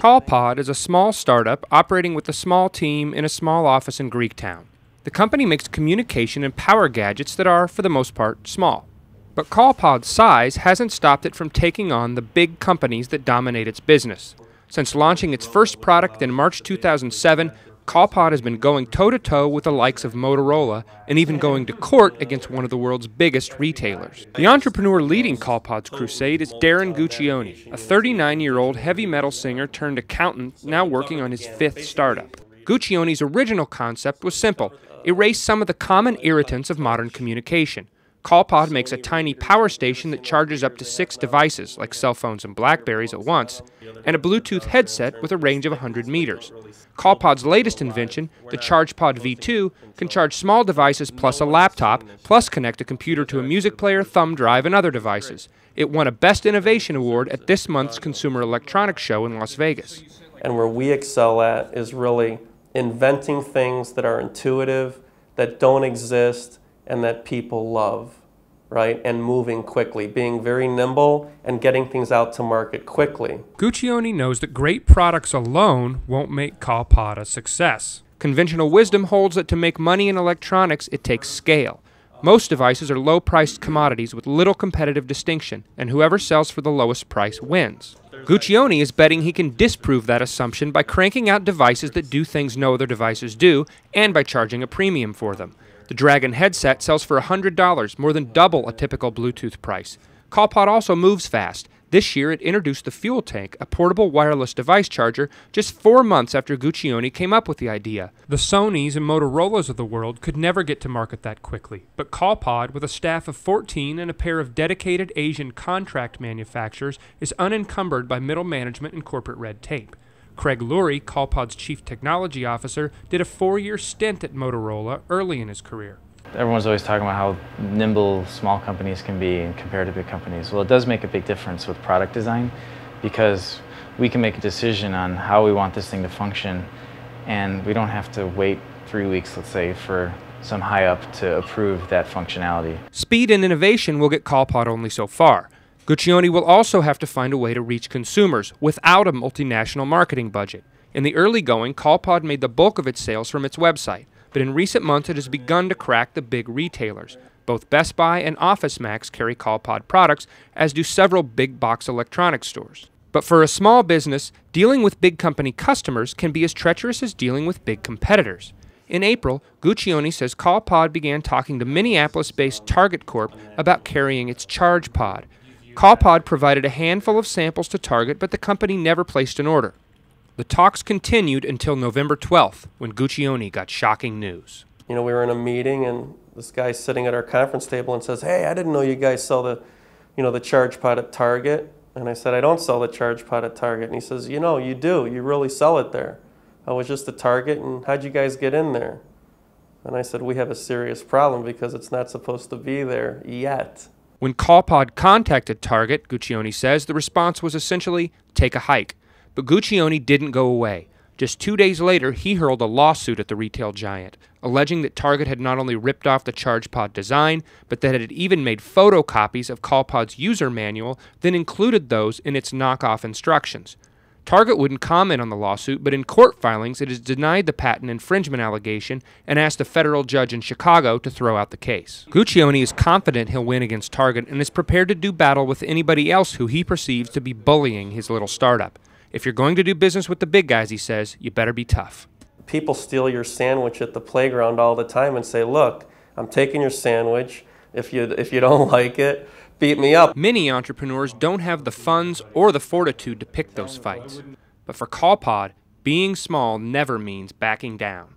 Callpod is a small startup operating with a small team in a small office in Greektown. The company makes communication and power gadgets that are, for the most part, small. But Callpod's size hasn't stopped it from taking on the big companies that dominate its business. Since launching its first product in March 2007, Callpod has been going toe-to-toe with the likes of Motorola and even going to court against one of the world's biggest retailers. The entrepreneur leading Callpod's crusade is Darren Guccione, a 39-year-old heavy metal singer turned accountant now working on his fifth startup. Guccione's original concept was simple: erase some of the common irritants of modern communication. Callpod makes a tiny power station that charges up to 6 devices, like cell phones and Blackberries at once, and a Bluetooth headset with a range of 100 meters. Callpod's latest invention, the ChargePod V2, can charge small devices plus a laptop, plus connect a computer to a music player, thumb drive, and other devices. It won a Best Innovation Award at this month's Consumer Electronics Show in Las Vegas. And where we excel at is really inventing things that are intuitive, that don't exist, and that people love, right? And moving quickly, being very nimble and getting things out to market quickly. Guccione knows that great products alone won't make Callpod a success. Conventional wisdom holds that to make money in electronics, it takes scale. Most devices are low-priced commodities with little competitive distinction, and whoever sells for the lowest price wins. Guccione is betting he can disprove that assumption by cranking out devices that do things no other devices do, and by charging a premium for them. The Dragon headset sells for $100, more than double a typical Bluetooth price. Callpod also moves fast. This year it introduced the Fuel Tank, a portable wireless device charger, just 4 months after Guccione came up with the idea. The Sonys and Motorola's of the world could never get to market that quickly, but Callpod, with a staff of 14 and a pair of dedicated Asian contract manufacturers, is unencumbered by middle management and corporate red tape. Craig Lurie, Callpod's chief technology officer, did a 4-year stint at Motorola early in his career. Everyone's always talking about how nimble small companies can be compared to big companies. Well, it does make a big difference with product design because we can make a decision on how we want this thing to function, and we don't have to wait 3 weeks, let's say, for some high up to approve that functionality. Speed and innovation will get Callpod only so far. Guccione will also have to find a way to reach consumers without a multinational marketing budget. In the early going, Callpod made the bulk of its sales from its website, but in recent months it has begun to crack the big retailers. Both Best Buy and OfficeMax carry Callpod products, as do several big box electronics stores. But for a small business, dealing with big company customers can be as treacherous as dealing with big competitors. In April, Guccione says Callpod began talking to Minneapolis-based Target Corp about carrying its ChargePod. Callpod provided a handful of samples to Target, but the company never placed an order. The talks continued until November 12th, when Guccione got shocking news. You know, we were in a meeting and this guy's sitting at our conference table and says, "Hey, I didn't know you guys sell the ChargePod at Target." And I said, "I don't sell the ChargePod at Target." And he says, "You know, you do. You really sell it there." I was just at Target, and how'd you guys get in there? And I said, "We have a serious problem because it's not supposed to be there yet." When Callpod contacted Target, Guccione says, the response was essentially, take a hike. But Guccione didn't go away. Just 2 days later, he hurled a lawsuit at the retail giant, alleging that Target had not only ripped off the ChargePod design, but that it had even made photocopies of Callpod's user manual, then included those in its knockoff instructions. Target wouldn't comment on the lawsuit, but in court filings it has denied the patent infringement allegation and asked a federal judge in Chicago to throw out the case. Guccione is confident he'll win against Target and is prepared to do battle with anybody else who he perceives to be bullying his little startup. If you're going to do business with the big guys, he says, you better be tough. People steal your sandwich at the playground all the time and say, "Look, I'm taking your sandwich. If you don't like it, beat me up." Many entrepreneurs don't have the funds or the fortitude to pick those fights. But for Callpod, being small never means backing down.